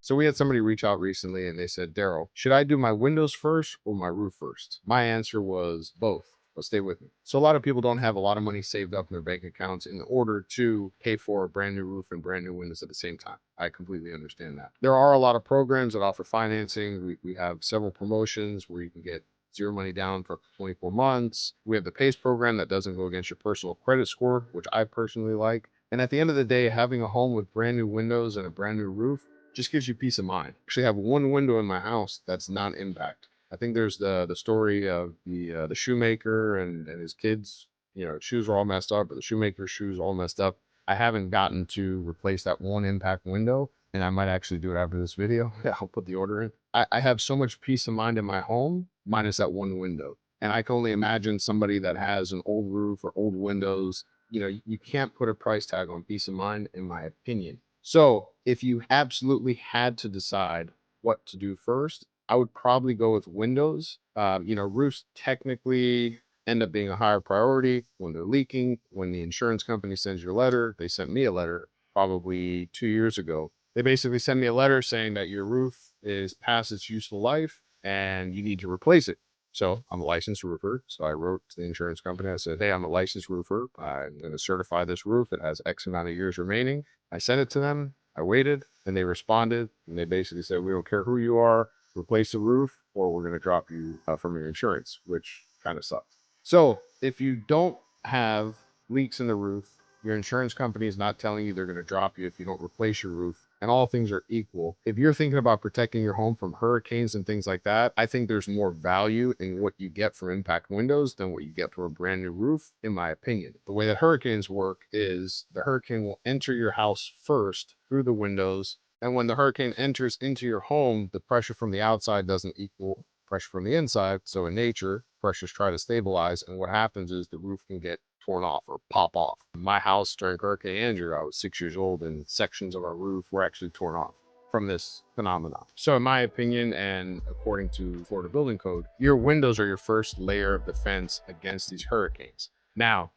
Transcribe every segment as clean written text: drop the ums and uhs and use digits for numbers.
So we had somebody reach out recently and they said, Darryl, should I do my windows first or my roof first? My answer was both. But stay with me. So a lot of people don't have a lot of money saved up in their bank accounts in order to pay for a brand new roof and brand new windows at the same time. I completely understand that. There are a lot of programs that offer financing. We have several promotions where you can get zero money down for 24 months. We have the PACE program that doesn't go against your personal credit score, which I personally like. And at the end of the day, having a home with brand new windows and a brand new roof just gives you peace of mind. I actually have one window in my house that's non-impact. I think there's the story of the shoemaker and his kids. You know, shoes are all messed up, but the shoemaker's shoes all messed up. I haven't gotten to replace that one impact window, and I might actually do it after this video. Yeah, I'll put the order in. I have so much peace of mind in my home, minus that one window. And I can only imagine somebody that has an old roof or old windows. You know, you can't put a price tag on peace of mind, in my opinion. So if you absolutely had to decide what to do first, I would probably go with windows. You know, roofs technically end up being a higher priority when they're leaking. When the insurance company sends you a letter, they sent me a letter probably 2 years ago. They basically sent me a letter saying that your roof is past its useful life and you need to replace it. So I'm a licensed roofer. So I wrote to the insurance company. I said, hey, I'm a licensed roofer. I'm going to certify this roof. It has X amount of years remaining. I sent it to them. I waited and they responded and they basically said, we don't care who you are, replace the roof or we're going to drop you from your insurance, which kind of sucks. So if you don't have leaks in the roof, your insurance company is not telling you they're going to drop you if you don't replace your roof, and all things are equal. If you're thinking about protecting your home from hurricanes and things like that, I think there's more value in what you get from impact windows than what you get from a brand new roof, in my opinion. The way that hurricanes work is the hurricane will enter your house first through the windows. And when the hurricane enters into your home, the pressure from the outside doesn't equal pressure from the inside. So in nature, pressures try to stabilize. And what happens is the roof can get torn off or pop off. My house during Hurricane Andrew, I was 6 years old and sections of our roof were actually torn off from this phenomenon. So in my opinion, and according to Florida Building Code, your windows are your first layer of defense against these hurricanes. Now,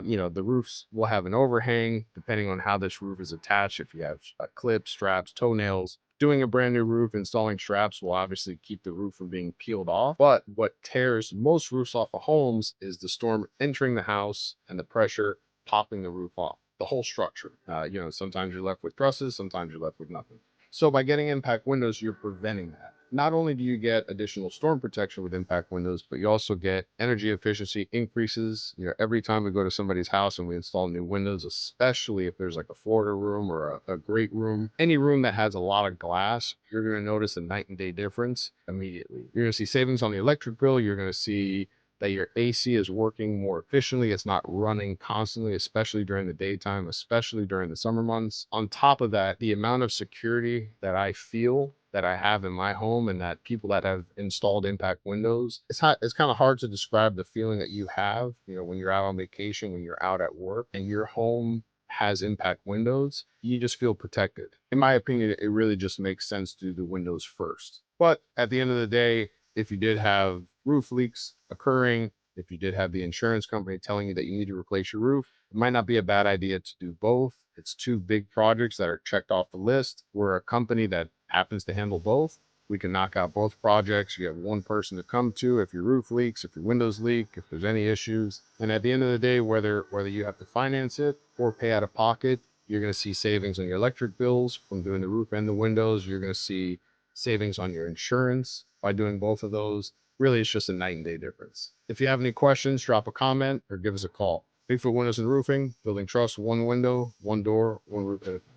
you know, the roofs will have an overhang depending on how this roof is attached. If you have clips, straps, toenails, doing a brand new roof, installing straps will obviously keep the roof from being peeled off. But what tears most roofs off of homes is the storm entering the house and the pressure popping the roof off, the whole structure. You know, sometimes you're left with trusses, sometimes you're left with nothing. So by getting impact windows, you're preventing that. Not only do you get additional storm protection with impact windows, but you also get energy efficiency increases. You know, every time we go to somebody's house and we install new windows, especially if there's like a Florida room or a great room, any room that has a lot of glass, you're going to notice a night and day difference immediately. You're going to see savings on the electric bill. You're going to see that your AC is working more efficiently. It's not running constantly, especially during the daytime, especially during the summer months. On top of that, the amount of security that I feel that I have in my home and that people that have installed impact windows, it's kind of hard to describe the feeling that you have, you know, when you're out on vacation, when you're out at work and your home has impact windows, you just feel protected. In my opinion, it really just makes sense to do the windows first. But at the end of the day, if you did have roof leaks occurring, if you did have the insurance company telling you that you need to replace your roof, it might not be a bad idea to do both. It's two big projects that are checked off the list. We're a company that happens to handle both. We can knock out both projects. You have one person to come to if your roof leaks, if your windows leak, if there's any issues. And at the end of the day, whether you have to finance it or pay out of pocket, you're going to see savings on your electric bills from doing the roof and the windows. You're going to see savings on your insurance by doing both of those. Really, it's just a night and day difference. If you have any questions, drop a comment or give us a call. Bigfoot Windows and Roofing, building trust, one window, one door, one roof at a time.